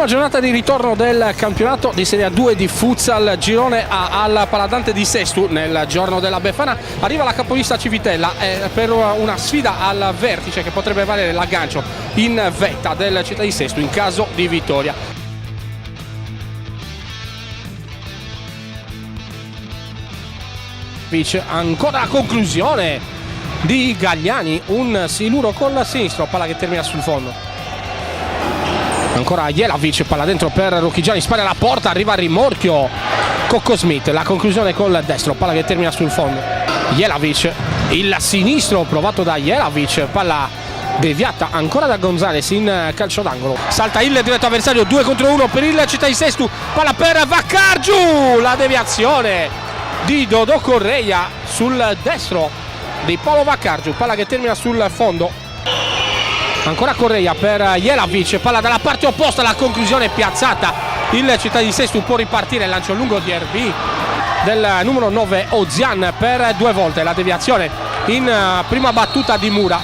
Prima giornata di ritorno del campionato di Serie A2 di futsal, girone A al Paladante di Sestu. Nel giorno della Befana arriva la capolista Civitella per una sfida al vertice che potrebbe valere l'aggancio in vetta del Città di Sestu in caso di vittoria. Ancora la conclusione di Gagliani, un siluro col sinistro, palla che termina sul fondo. Ancora Jelavic, palla dentro per Rocchigiani, spara alla porta, arriva a rimorchio Cocco Smith, la conclusione col destro, palla che termina sul fondo. Jelavic, il sinistro provato da Jelavic, palla deviata ancora da Gonzales in calcio d'angolo. Salta il diretto avversario, 2 contro 1 per il Città di Sestu, palla per Vaccargiu, la deviazione di Dodò Correia sul destro di Paolo Vaccargiu, palla che termina sul fondo. Ancora Correia per Jelavic, palla dalla parte opposta, la conclusione piazzata. Il Città di Sestu può ripartire, il lancio lungo di RB del numero 9 Ozian per 2 volte, la deviazione in prima battuta di Mura.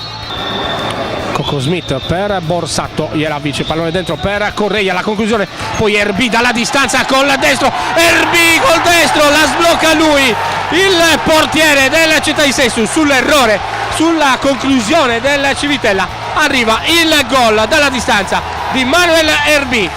Cocco Smith per Borsato, Jelavic, pallone dentro per Correia, la conclusione, poi RB dalla distanza col destro, RB col destro, la sblocca lui, il portiere del Città di Sestu sull'errore, sulla conclusione del Civitella. Arriva il gol dalla distanza di Manuel RB.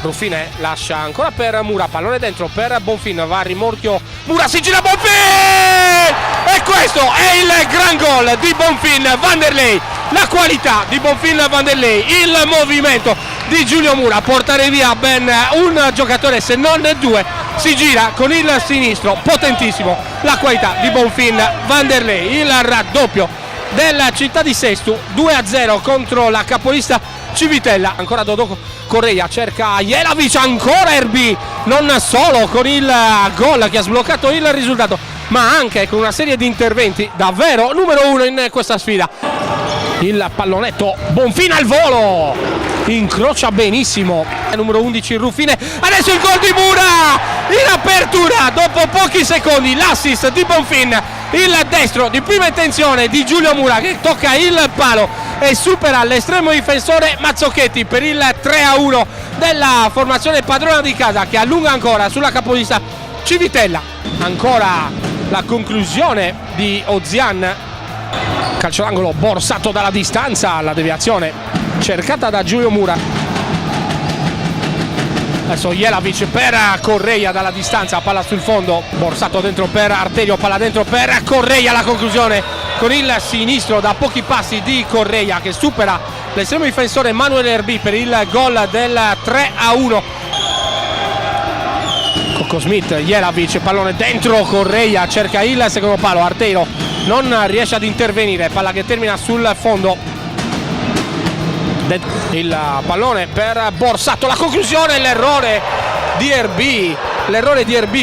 Ruffine lascia ancora per Mura, pallone dentro per Bonfin, va a rimorchio Mura, si gira Bonfin! E questo è il gran gol di Bonfin Vanderlei. La qualità di Bonfin Vanderlei, il movimento di Giulio Mura, portare via ben un giocatore se non 2, si gira con il sinistro, potentissimo. La qualità di Bonfin Vanderlei, il raddoppio del Città di Sestu, 2-0 contro la capolista Civitella. Ancora Dodò Correia, cerca Jelavic, ancora RB, non solo con il gol che ha sbloccato il risultato, ma anche con una serie di interventi davvero numero 1 in questa sfida. Il pallonetto, Bonfin al volo, incrocia benissimo, numero 11 Ruffine, adesso il gol di Mura in apertura dopo pochi secondi, l'assist di Bonfin, il destro di prima intenzione di Giulio Mura che tocca il palo e supera l'estremo difensore Mazzocchetti per il 3-1 della formazione padrona di casa, che allunga ancora sulla capolista Civitella. Ancora la conclusione di Ozian, calcio d'angolo, Borsato dalla distanza, la deviazione cercata da Giulio Mura. Adesso Jelavic per Correia dalla distanza, palla sul fondo, Borsato dentro per Arterio, palla dentro per Correia, la conclusione con il sinistro da pochi passi di Correia che supera l'estremo difensore Manuel RB per il gol del 3-1. Cocco Smith, Jelavic, pallone dentro, Correia cerca il secondo palo, Arterio non riesce ad intervenire, palla che termina sul fondo. Il pallone per Borsato, la conclusione, l'errore di RB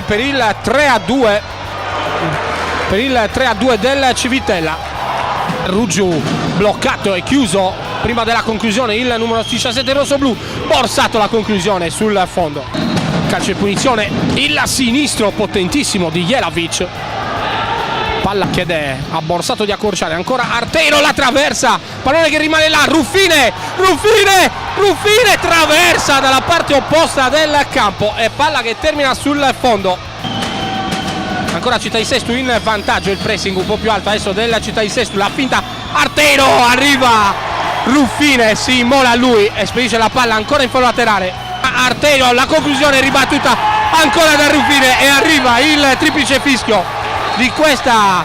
per il 3-2 del Civitella. Ruggiu bloccato e chiuso prima della conclusione il numero 17 rossoblu, Borsato la conclusione sul fondo. Calcio di punizione, il sinistro potentissimo di Jelavic, palla chiede a Borsato di accorciare, ancora Arteiro, la traversa, pallone che rimane là, Ruffine traversa dalla parte opposta del campo e palla che termina sul fondo. Ancora Città di Sestu in vantaggio, il pressing un po' più alto adesso della Città di Sestu, la finta, Arteiro, arriva Ruffine, si immola lui e spedisce la palla ancora in fallo laterale. Arteiro, la conclusione ribattuta ancora da Ruffine e arriva il triplice fischio di questa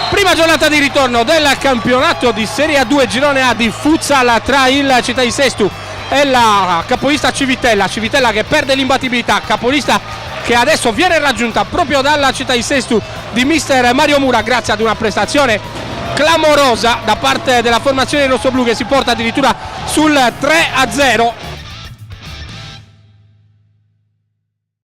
prima giornata di ritorno del campionato di Serie A2 girone A di futsal tra il Città di Sestu e la capolista Civitella che perde l'imbattibilità, capolista che adesso viene raggiunta proprio dalla Città di Sestu di mister Mario Mura grazie ad una prestazione clamorosa da parte della formazione rossoblu che si porta addirittura sul 3-0.